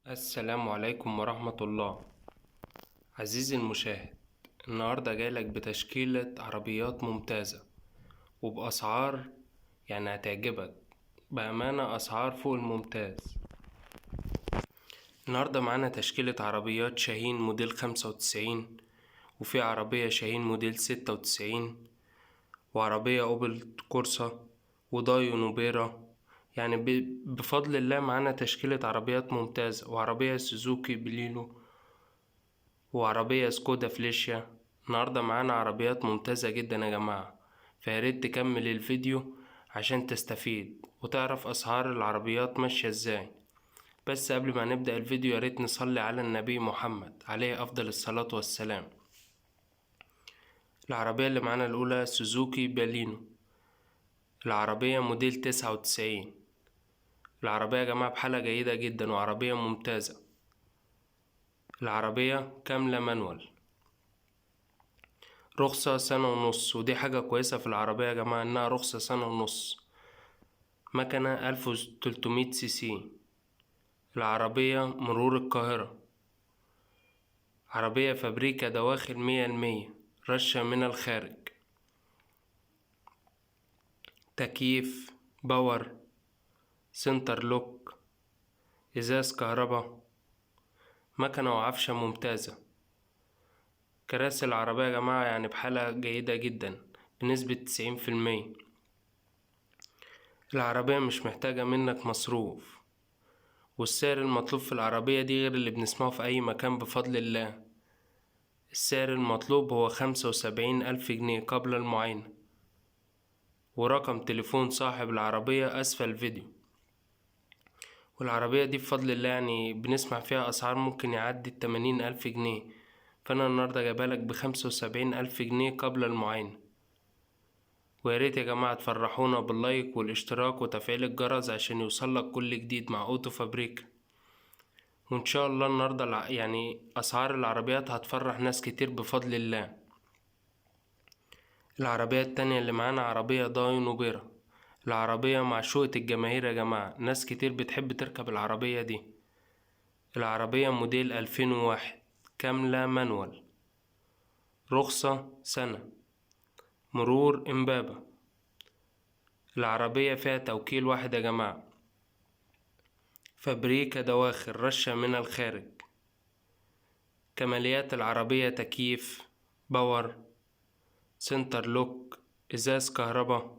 السلام عليكم ورحمة الله. عزيزي المشاهد، النهاردة جايلك بتشكيلة عربيات ممتازة وبأسعار هتعجبك، بأمانة أسعار فوق الممتاز. النهاردة معانا تشكيلة عربيات شاهين موديل 95، وفي عربية شاهين موديل 96، وعربية أوبل كورسا، ودايو نوبيرا. بفضل الله معانا تشكيلة عربيات ممتازة، وعربية سوزوكي بلينو، وعربية سكودا فليشيا. النهاردة معانا عربيات ممتازة جدا يا جماعة، فياريت تكمل الفيديو عشان تستفيد وتعرف أسعار العربيات ماشية ازاي. بس قبل ما نبدأ الفيديو ياريت نصلي على النبي محمد عليه أفضل الصلاة والسلام. العربية اللي معانا الأولى سوزوكي بالينو، العربية موديل 99. العربية يا جماعة بحالة جيدة جدا وعربية ممتازة. العربية كاملة مانوال، رخصة سنة ونص، ودي حاجة كويسة في العربية يا جماعة إنها رخصة سنة ونص. مكنة 1300 سي سي. العربية مرور القاهرة. عربية فابريكا دواخل 100%، رشة من الخارج. تكييف باور، سنتر لوك، إزاز كهربا، مكنة وعفشة ممتازة. كراسي العربية يا جماعة بحالة جيدة جدا بنسبة 90%. العربية مش محتاجة منك مصروف، والسعر المطلوب في العربية دي غير اللي بنسمعه في أي مكان بفضل الله. السعر المطلوب هو 75,000 جنيه قبل المعاينة، ورقم تليفون صاحب العربية أسفل الفيديو. والعربية دي بفضل الله بنسمع فيها أسعار ممكن يعدي 80,000 جنيه، فأنا النهاردة جايبالك ب75,000 جنيه قبل المعاينة. وياريت يا جماعة تفرحونا باللايك والاشتراك وتفعيل الجرس عشان يوصلك كل جديد مع أوتو فابريكا. وإن شاء الله النهاردة أسعار العربيات هتفرح ناس كتير بفضل الله. العربية التانية اللي معانا عربية دايو نوبيرا، العربية معشوقة الجماهير يا جماعة، ناس كتير بتحب تركب العربية دي. العربية موديل 2001، كاملة مانوال، رخصة سنة، مرور إمبابة. العربية فيها توكيل واحد يا جماعة، فابريكا دواخل، رشة من الخارج. كماليات العربية تكييف باور، سنتر لوك، إزاز كهربا،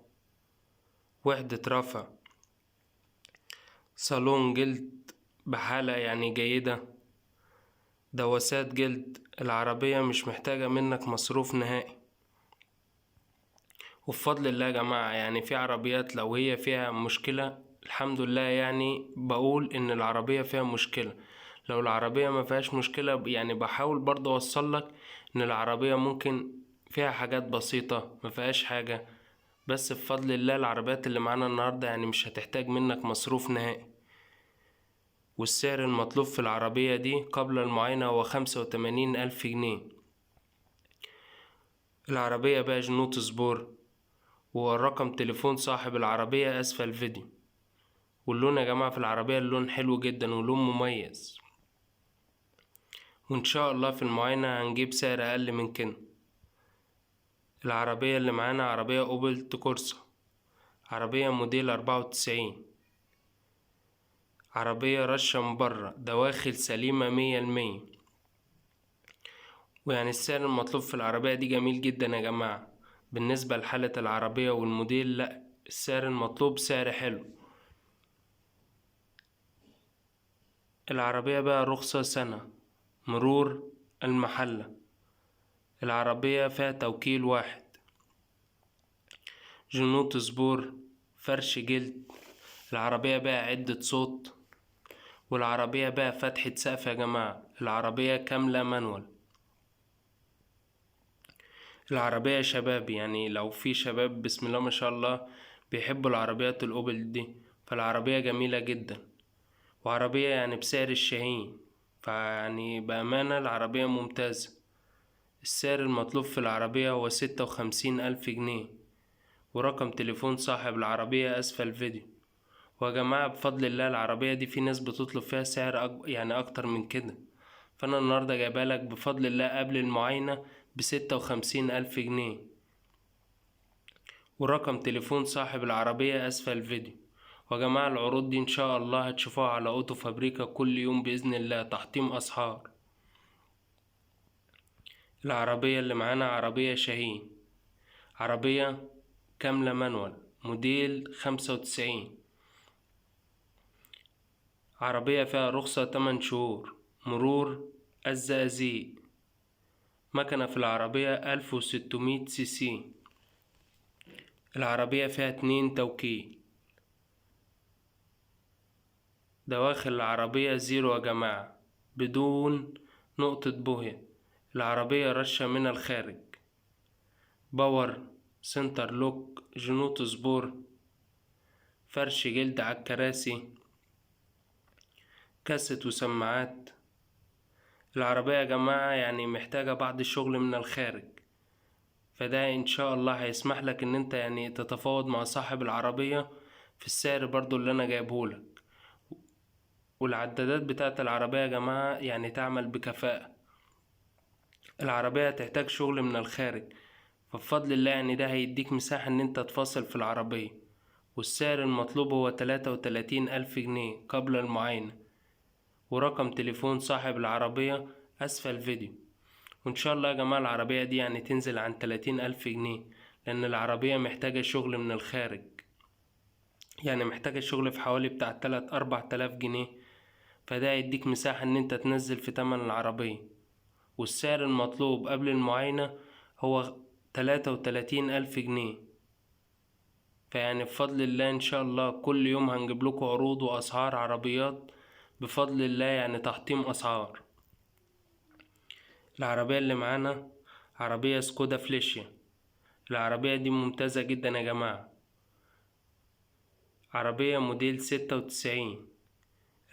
وحدة رفع، صالون جلد بحالة جيدة، دواسات جلد. العربية مش محتاجة منك مصروف نهائي. وبفضل الله يا جماعة في عربيات لو هي فيها مشكلة الحمد لله، بقول ان العربية فيها مشكلة. لو العربية ما فيهاش مشكلة بحاول برضه اوصلك ان العربية ممكن فيها حاجات بسيطة ما فيهاش حاجة. بس بفضل الله العربيات اللي معانا النهاردة مش هتحتاج منك مصروف نهائي. والسعر المطلوب في العربية دي قبل المعاينة هو 85,000 جنيه. العربية بقى جنوط سبور، ورقم تليفون صاحب العربية أسفل الفيديو. واللون يا جماعة في العربية اللون حلو جدا ولون مميز، وإن شاء الله في المعاينة هنجيب سعر أقل من كده. العربية اللي معانا عربية أوبل كورسا، عربية موديل 94، عربية رشة من برا، دواخل سليمة 100%. السعر المطلوب في العربية دي جميل جدا يا جماعة بالنسبة لحالة العربية والموديل. لأ، السعر المطلوب سعر حلو. العربية بقى رخصة سنة، مرور المحلة. العربية فيها توكيل واحد، جنوط سبور، فرش جلد. العربية بقى عدة صوت، والعربية بقى فتحة سقف يا جماعة. العربية كاملة مانوال. العربية شباب، لو في شباب بسم الله ما شاء الله بيحبوا العربيات الأوبل دي، فالعربية جميلة جدا. وعربية بسعر الشاهين، بأمانة العربية ممتازة. السعر المطلوب في العربية هو 56,000 جنيه، ورقم تليفون صاحب العربية أسفل الفيديو. ويا جماعة بفضل الله العربية دي في ناس بتطلب فيها سعر يعني أكتر من كده، فأنا النهاردة جايبالك بفضل الله قبل المعاينة ب56,000 جنيه. ورقم تليفون صاحب العربية أسفل الفيديو. ويا جماعة العروض دي إن شاء الله هتشوفوها على أوتو فابريكا كل يوم بإذن الله، تحطيم أسعار. العربية اللي معانا عربية شاهين، عربية كاملة مانوال موديل 95، عربية فيها رخصة 8 شهور، مرور الزقازيق، مكنة في العربية 1600 سي سي، العربية فيها 2 توكيل، دواخل العربية زيرو يا جماعة بدون نقطة بوهية، العربية رشة من الخارج، باور سنتر لوك، جنوط سبور، فرش جلد على الكراسي، كاسة وسماعات. العربية يا جماعة يعني محتاجة بعض الشغل من الخارج، فده ان شاء الله هيسمح لك ان انت يعني تتفاوض مع صاحب العربية في السعر برضو اللي انا جايبهولك. والعدادات بتاعت العربية يا جماعة يعني تعمل بكفاءة. العربية تحتاج شغل من الخارج، فبفضل الله يعني ده هيديك مساحة ان انت تفاصل في العربية. والسعر المطلوب هو 33,000 جنيه قبل المعاينة. ورقم تليفون صاحب العربية أسفل الفيديو. وإن شاء الله يا جماعة العربية دي يعني تنزل عن 30,000 جنيه، لأن العربية محتاجة شغل من الخارج، يعني محتاجة شغل في حوالي بتاع 3-4 تلاف جنيه، فده هيديك مساحة إن أنت تنزل في تمن العربية. والسعر المطلوب قبل المعاينة هو 33,000 جنيه. فيعني بفضل الله إن شاء الله كل يوم هنجيبلكوا عروض وأسعار عربيات بفضل الله، يعني تحطيم أسعار. العربية اللي معانا عربية سكودا فليشيا، العربية دي ممتازة جدا يا جماعة، عربية موديل 96،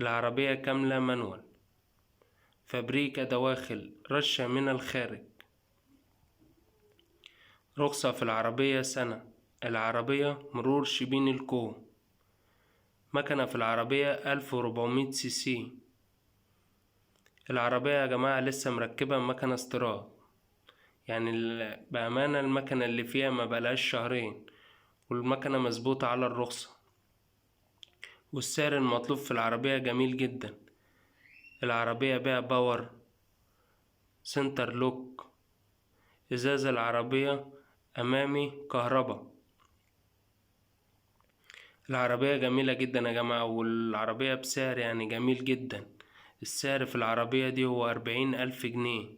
العربية كاملة مانوال، فابريكا دواخل، رشة من الخارج، رخصة في العربية سنة، العربية مرور شبين الكو، مكنة في العربية 1400 سي سي. العربية يا جماعة لسه مركبة مكنة استيراد، يعني بأمانة المكنة اللي فيها ما بقالهاش شهرين، والمكنة مظبوطة على الرخصة. والسعر المطلوب في العربية جميل جدا. العربية بيها باور سنتر لوك، ازاز العربية امامي كهربا. العربية جميلة جدا يا جماعة، والعربية بسعر يعني جميل جدا. السعر في العربية دي هو 40,000 جنيه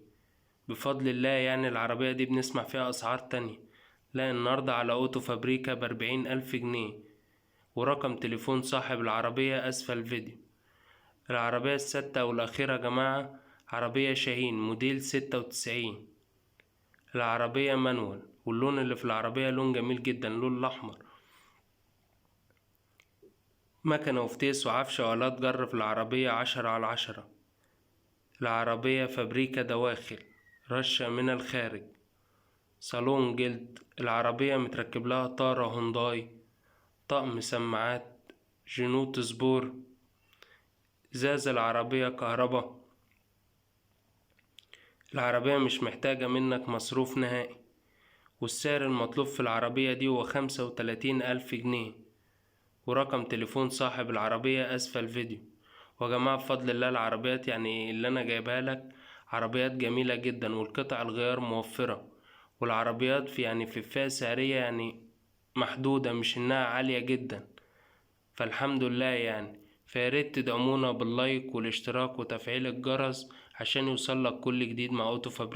بفضل الله. يعني العربية دي بنسمع فيها اسعار تانية، لا النهاردة على اوتو فابريكا ب40,000 جنيه. ورقم تليفون صاحب العربية اسفل الفيديو. العربية الستة والأخيرة يا جماعة عربية شاهين موديل 96، العربية مانوال، واللون اللي في العربية لون جميل جدا، لون الأحمر. مكنة وفتيس وعفشة وآلات جر في العربية 10/10. العربية فابريكا دواخل، رشة من الخارج، صالون جلد. العربية متركب لها طارة هونداي، طقم سماعات، جنوط سبور، ازاز العربية كهربا. العربية مش محتاجة منك مصروف نهائي. والسعر المطلوب في العربية دي هو 35,000 جنيه. ورقم تليفون صاحب العربية أسفل الفيديو. وجماعة بفضل الله العربيات يعني اللي أنا جايبها لك عربيات جميلة جدا، والقطع الغيار موفرة، والعربيات في فئة سعرية يعني محدودة، مش إنها عالية جدا، فالحمد لله يعني. فياريت تدعمونا باللايك والاشتراك وتفعيل الجرس عشان يوصلك كل جديد مع أوتو فابريكا.